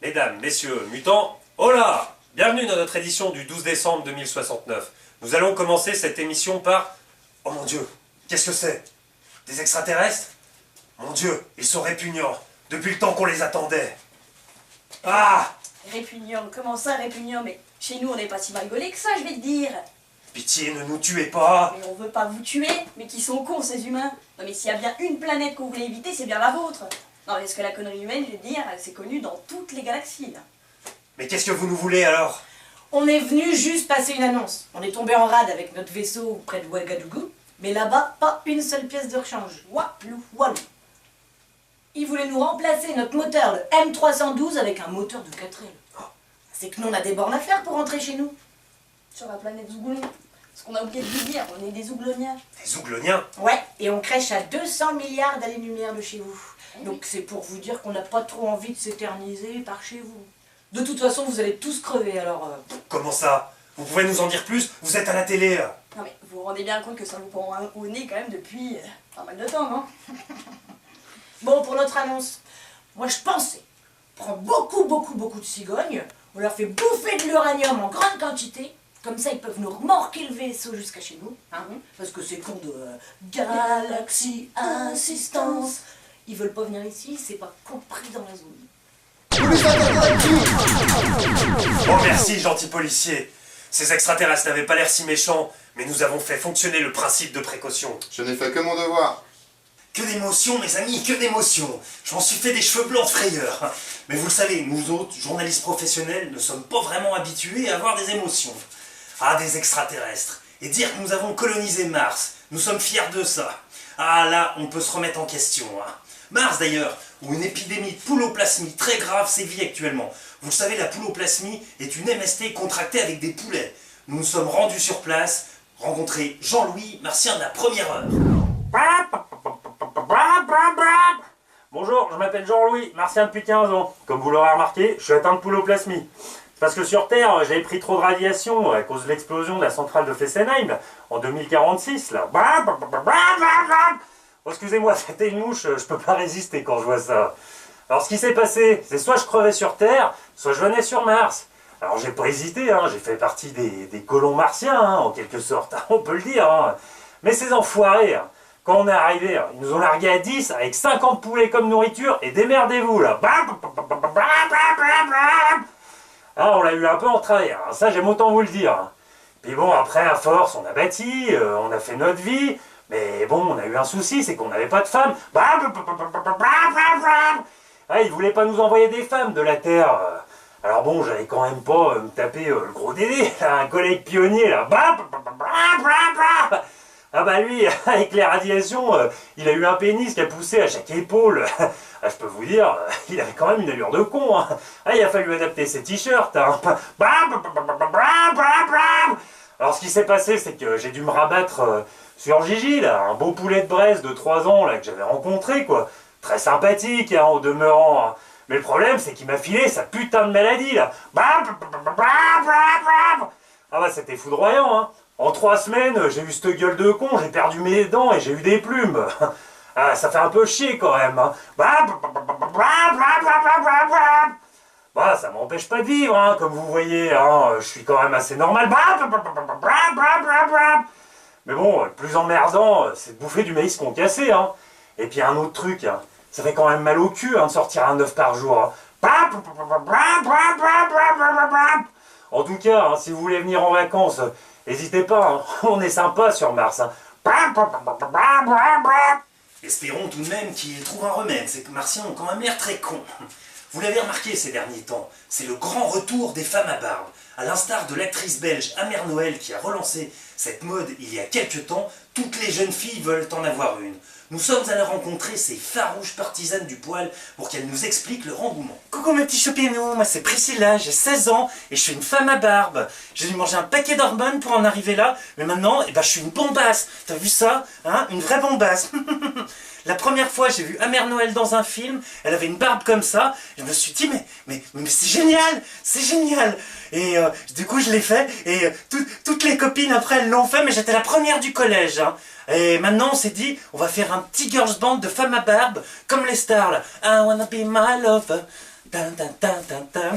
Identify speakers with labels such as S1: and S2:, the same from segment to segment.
S1: Mesdames, messieurs, mutants, hola! Bienvenue dans notre édition du 12 décembre 2069. Nous allons commencer cette émission par... Oh mon Dieu, qu'est-ce que c'est? Des extraterrestres? Mon Dieu, ils sont répugnants, depuis le temps qu'on les attendait. Ah!
S2: Répugnant, comment ça répugnant? Mais chez nous on n'est pas si rigolé que ça, je vais te dire.
S1: Pitié, ne nous tuez pas!
S2: Mais on veut pas vous tuer, mais qui sont cons ces humains. Non mais s'il y a bien une planète qu'on voulait éviter, c'est bien la vôtre. Non parce que la connerie humaine, je vais te dire, c'est connu dans toutes les galaxies. Là.
S1: Mais qu'est-ce que vous nous voulez alors?
S3: On est venu juste passer une annonce. On est tombé en rade avec notre vaisseau près de Ouagadougou, mais là-bas, pas une seule pièce de rechange. Walou, walou. Ils voulaient nous remplacer notre moteur, le M312, avec un moteur de 4 ailes. C'est que nous, on a des bornes à faire pour rentrer chez nous.
S2: Sur la planète Zouglon. Parce qu'on a oublié de vous dire, on est des Zougloniens.
S1: Des Zougloniens?
S3: Ouais, et on crèche à 200 milliards d'années-lumière de chez vous. Donc c'est pour vous dire qu'on n'a pas trop envie de s'éterniser par chez vous. De toute façon, vous allez tous crever, alors...
S1: Comment ça? Vous pouvez nous en dire plus? Vous êtes à la télé.
S2: Non mais vous vous rendez bien compte que ça vous prend au nez quand même depuis pas mal de temps, non?
S3: Bon, pour notre annonce, moi je pensais prendre beaucoup de cigognes, on leur fait bouffer de l'uranium en grande quantité, comme ça ils peuvent nous remorquer le vaisseau jusqu'à chez nous, hein, parce que c'est pour de Galaxy Assistance. Ils veulent pas venir ici, c'est pas compris dans la zone.
S1: Oh merci, gentil policier. Ces extraterrestres n'avaient pas l'air si méchants, mais nous avons fait fonctionner le principe de précaution.
S4: Je n'ai fait que mon devoir.
S1: Que d'émotions, mes amis, que d'émotions. Je m'en suis fait des cheveux blancs de frayeur. Mais vous le savez, nous autres, journalistes professionnels, ne sommes pas vraiment habitués à avoir des émotions. Ah, des extraterrestres. Et dire que nous avons colonisé Mars, nous sommes fiers de ça. Ah là, on peut se remettre en question. Hein. Mars d'ailleurs, où une épidémie de pouloplasmie très grave sévit actuellement. Vous le savez, la pouloplasmie est une MST contractée avec des poulets. Nous nous sommes rendus sur place, rencontré Jean-Louis, martien de la première heure.
S5: Bonjour, je m'appelle Jean-Louis, martien depuis 15 ans. Comme vous l'aurez remarqué, je suis atteint de pouloplasmie. C'est parce que sur Terre, j'avais pris trop de radiation à cause de l'explosion de la centrale de Fessenheim là, en 2046. Là. Oh, excusez-moi, c'était une mouche, je peux pas résister quand je vois ça. Alors ce qui s'est passé, c'est soit je crevais sur Terre, soit je venais sur Mars. Alors j'ai pas hésité, hein, j'ai fait partie des colons martiens, hein, en quelque sorte, on peut le dire. Hein. Mais ces enfoirés, hein, quand on est arrivé, ils nous ont largué à 10 avec 50 poulets comme nourriture et démerdez-vous là. Ah, on l'a eu un peu en travers, hein, ça j'aime autant vous le dire. Hein. Puis bon, après à force, on a bâti, on a fait notre vie. Mais bon, on a eu un souci, c'est qu'on n'avait pas de femmes. Ah, ils voulaient pas nous envoyer des femmes de la Terre. Alors bon, j'allais quand même pas me taper le gros Dédé, là, un collègue pionnier, là. Ah bah lui, avec les radiations, il a eu un pénis qui a poussé à chaque épaule. Ah, je peux vous dire, il avait quand même une allure de con. Hein. Ah, il a fallu adapter ses t-shirts. Hein. Alors ce qui s'est passé, c'est que j'ai dû me rabattre... sur Gigi, là, un beau poulet de Bresse de 3 ans là, que j'avais rencontré, quoi. Très sympathique, hein, au demeurant. Hein. Mais le problème, c'est qu'il m'a filé sa putain de maladie, là. Ah bah, c'était foudroyant, hein. En 3 semaines, j'ai eu cette gueule de con, j'ai perdu mes dents et j'ai eu des plumes. Ah, ça fait un peu chier, quand même, hein. Bah, ça m'empêche pas de vivre, hein, comme vous voyez, hein. Je suis quand même assez normal. Mais bon, le plus emmerdant, c'est de bouffer du maïs concassé, hein. Et puis un autre truc, hein, ça fait quand même mal au cul, hein, de sortir un œuf par jour. Hein. En tout cas, hein, si vous voulez venir en vacances, n'hésitez pas, hein, on est sympa sur Mars. Hein.
S1: Espérons tout de même qu'ils trouvent un remède, ces martiens ont quand même l'air très cons. Vous l'avez remarqué ces derniers temps, c'est le grand retour des femmes à barbe. À l'instar de l'actrice belge Amère Noël qui a relancé cette mode il y a quelques temps, toutes les jeunes filles veulent en avoir une. Nous sommes allés rencontrer ces farouches partisanes du poil pour qu'elles nous expliquent leur engouement.
S6: Coucou mes petits chopinous, moi c'est Priscilla, j'ai 16 ans et je suis une femme à barbe. J'ai dû manger un paquet d'hormones pour en arriver là, mais maintenant je suis une bombasse. T'as vu ça, hein? Une vraie bombasse. La première fois j'ai vu Amère Noël dans un film, elle avait une barbe comme ça, je me suis dit mais c'est génial, c'est génial. Et du coup je l'ai fait et toutes les copines après elles l'ont fait, mais j'étais la première du collège. Hein. Et maintenant on s'est dit, on va faire un petit girls band de femmes à barbe, comme les stars là. I wanna be my lover, Tin, tin, tin, tin, tin.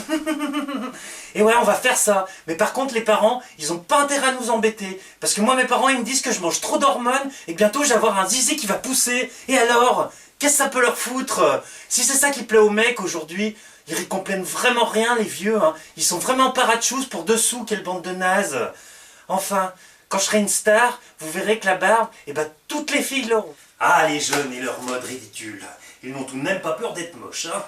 S6: Et ouais, on va faire ça. Mais par contre, les parents, ils ont pas intérêt à nous embêter. Parce que moi, mes parents, ils me disent que je mange trop d'hormones et que bientôt, je vais avoir un zizi qui va pousser. Et alors, qu'est-ce que ça peut leur foutre? Si c'est ça qui plaît aux mecs aujourd'hui, ils comprennent vraiment rien, les vieux. Hein. Ils sont vraiment paratchous pour dessous, quelle bande de nazes. Enfin, quand je serai une star, vous verrez que la barbe, eh ben, toutes les filles l'auront.
S1: Ah, les jeunes et leur mode ridicule. Ils n'ont tout de même pas peur d'être moches, hein.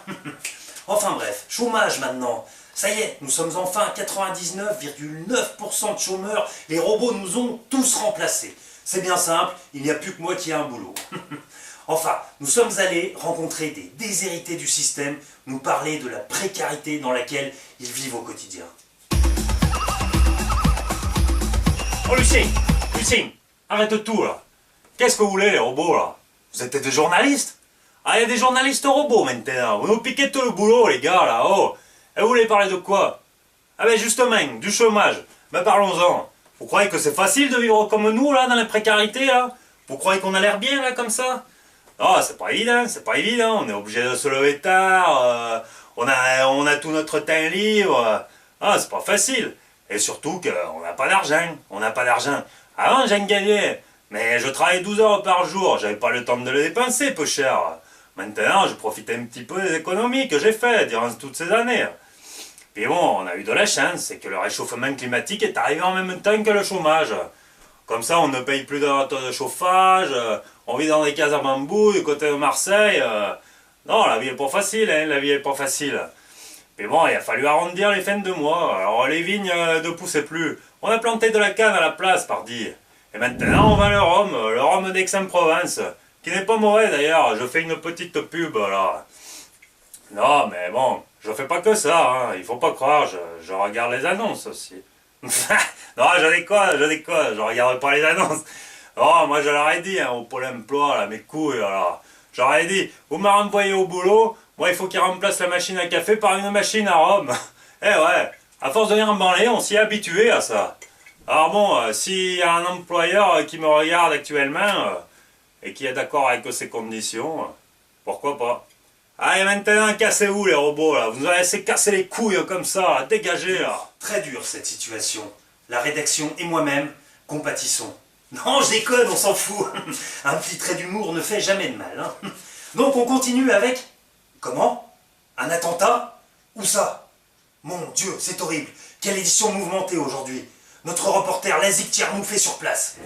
S1: Enfin bref, chômage maintenant. Ça y est, nous sommes enfin à 99,9% de chômeurs. Les robots nous ont tous remplacés. C'est bien simple, il n'y a plus que moi qui ai un boulot. Enfin, nous sommes allés rencontrer des déshérités du système, nous parler de la précarité dans laquelle ils vivent au quotidien.
S5: Oh Lucien, arrête tout là. Qu'est-ce que vous voulez les robots là? Vous êtes des journalistes? Ah, il y a des journalistes robots maintenant. Vous nous piquez tout le boulot les gars là, oh. Et vous voulez parler de quoi? Ah ben justement, du chômage. Ben parlons-en. Vous croyez que c'est facile de vivre comme nous là, dans la précarité là? Vous croyez qu'on a l'air bien là comme ça? Ah, c'est pas évident, on est obligé de se lever tard, on a tout notre temps libre. Ah, c'est pas facile. Et surtout qu'on n'a pas d'argent, Avant, j'en gagnais, mais je travaillais 12 heures par jour, j'avais pas le temps de le dépenser, peu cher. Maintenant, je profite un petit peu des économies que j'ai faites durant toutes ces années. Puis bon, on a eu de la chance, c'est que le réchauffement climatique est arrivé en même temps que le chômage. Comme ça, on ne paye plus de notes de chauffage, on vit dans des cases à bambou du côté de Marseille. Non, la vie est pas facile, hein, Mais bon, il a fallu arrondir les fins de mois, alors les vignes ne poussaient plus. On a planté de la canne à la place, pardi. Et maintenant, on vend le rhum d'Aix-en-Provence, qui n'est pas mauvais d'ailleurs, je fais une petite pub là. Non, mais bon, je fais pas que ça, hein. Il faut pas croire, je regarde les annonces aussi. Non, je déconne, je regarde pas les annonces. Oh, moi je leur ai dit, hein, au pôle emploi, là, mes couilles, là. Je leur ai dit, vous m'avez renvoyé au boulot, moi il faut qu'ils remplacent la machine à café par une machine à rhum. Eh ouais, à force de venir en banlieue, on s'y est habitué à ça. Alors bon, s'il y a un employeur qui me regarde actuellement, et qui est d'accord avec ces conditions, pourquoi pas? Allez, maintenant, cassez-vous les robots, là. Vous nous avez laissé casser les couilles comme ça, là. Dégagez, là.
S1: Très dure cette situation. La rédaction et moi-même compatissons. Non, je déconne, on s'en fout. Un petit trait d'humour ne fait jamais de mal. Hein. Donc on continue avec... Comment? Un attentat? Où ça? Mon Dieu, c'est horrible. Quelle édition mouvementée aujourd'hui. Notre reporter Lazik Tiernouf est sur place.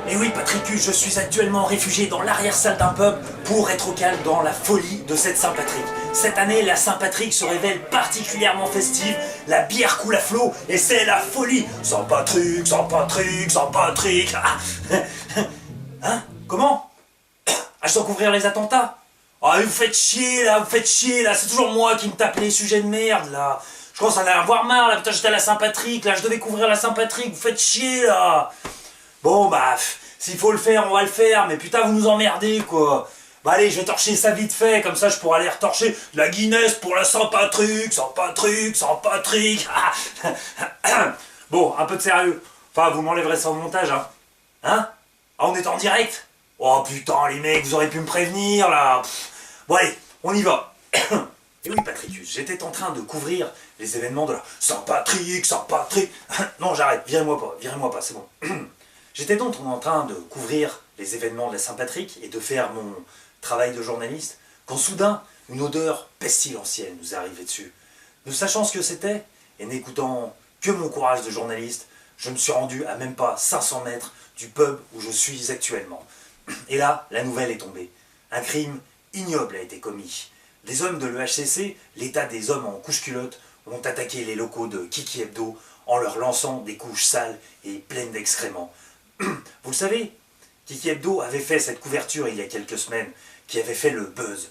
S6: Et oui, Patricus, je suis actuellement réfugié dans l'arrière-salle d'un pub pour être au calme dans la folie de cette Saint-Patrick. Cette année, la Saint-Patrick se révèle particulièrement festive, la bière coule à flot et c'est la folie. Saint-Patrick, Saint-Patrick, Saint-Patrick. Ah. Hein? Comment? Ah, je dois couvrir les attentats? Ah, vous faites chier là, c'est toujours moi qui me tape les sujets de merde là. Je commence à en avoir marre là, putain, j'étais à la Saint-Patrick, là, je devais couvrir la Saint-Patrick, vous faites chier là. Bon bah, s'il faut le faire, on va le faire, mais putain, vous nous emmerdez quoi. Bah allez, je vais torcher ça vite fait, comme ça je pourrai aller retorcher la Guinness pour la Saint-Patrick, Saint-Patrick, Saint-Patrick. Bon, un peu de sérieux. Enfin, vous m'enlèverez ça au montage, hein. Hein? Ah, on est en direct? Oh putain, les mecs, vous auriez pu me prévenir là. Bon allez, on y va. Et oui, Patricus, j'étais en train de couvrir les événements de la Saint-Patrick, Saint-Patrick. Non, j'arrête, virez-moi pas, c'est bon. J'étais donc en train de couvrir les événements de la Saint-Patrick et de faire mon travail de journaliste, quand soudain, une odeur pestilentielle nous est arrivée dessus. Ne sachant ce que c'était, et n'écoutant que mon courage de journaliste, je me suis rendu à même pas 500 mètres du pub où je suis actuellement. Et là, la nouvelle est tombée. Un crime ignoble a été commis. Les hommes de l'EHCC, l'état des hommes en couche-culotte, ont attaqué les locaux de Kiki Hebdo en leur lançant des couches sales et pleines d'excréments. Vous le savez, Kiki Hebdo avait fait cette couverture il y a quelques semaines, qui avait fait le buzz.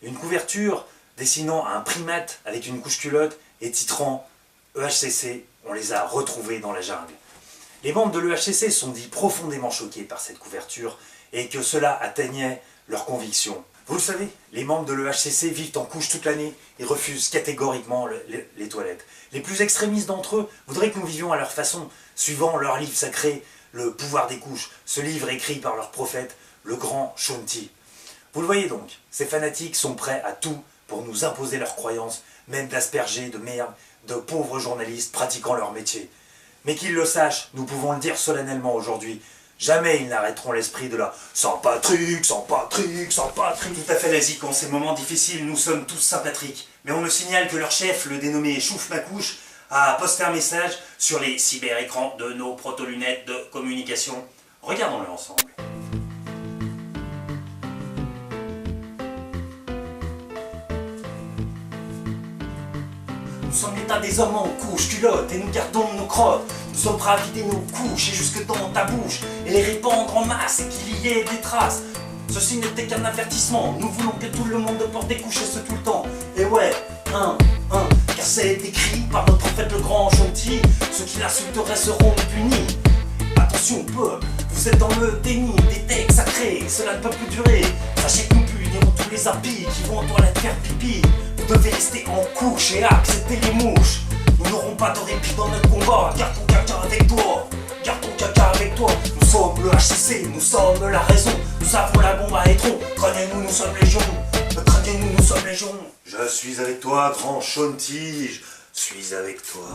S6: Une couverture dessinant un primate avec une couche-culotte et titrant « EHCC, on les a retrouvés dans la jungle ». Les membres de l'EHCC sont dit profondément choqués par cette couverture et que cela atteignait leurs convictions. Vous le savez, les membres de l'EHCC vivent en couche toute l'année et refusent catégoriquement les toilettes. Les plus extrémistes d'entre eux voudraient que nous vivions à leur façon, suivant leur livre sacré, Le pouvoir des couches, ce livre écrit par leur prophète, le grand Shunti. Vous le voyez donc, ces fanatiques sont prêts à tout pour nous imposer leurs croyances, même d'asperger de merde de pauvres journalistes pratiquant leur métier. Mais qu'ils le sachent, nous pouvons le dire solennellement aujourd'hui, jamais ils n'arrêteront l'esprit de la « sans Patrick, sans Patrick, sans Patrick ». Tout à fait, Lazic, en ces moments difficiles, nous sommes tous sympathiques. Mais on me signale que leur chef, le dénommé Chouf-Macouche, a posté un message sur les cyber-écrans de nos proto-lunettes de communication. Regardons-le ensemble. Nous sommes l'état des hommes en couche, culotte, et nous gardons nos crottes. Nous sommes prêts à vider nos couches et jusque dans ta bouche, et les répandre en masse et qu'il y ait des traces. Ceci n'était qu'un avertissement, nous voulons que tout le monde porte des couches et ce tout le temps. Et ouais, car c'est écrit par notre prophète le grand gentil, ceux qui l'insulteraient seront punis. Attention peuple, vous êtes dans le déni des textes sacrés, cela ne peut plus durer. Sachez que nous punirons tous les impies qui vont aux toilettes faire pipi. Vous devez rester en couche et accepter les mouches. Nous n'aurons pas de répit dans notre combat, garde ton caca avec toi. Garde ton caca avec toi. Nous sommes le HCC, nous sommes la raison. Nous avons la bombe à étron. Craignez-nous, nous sommes légion. Craignez-nous, nous sommes légion. Je suis avec toi, grand Chonti. Je suis avec toi.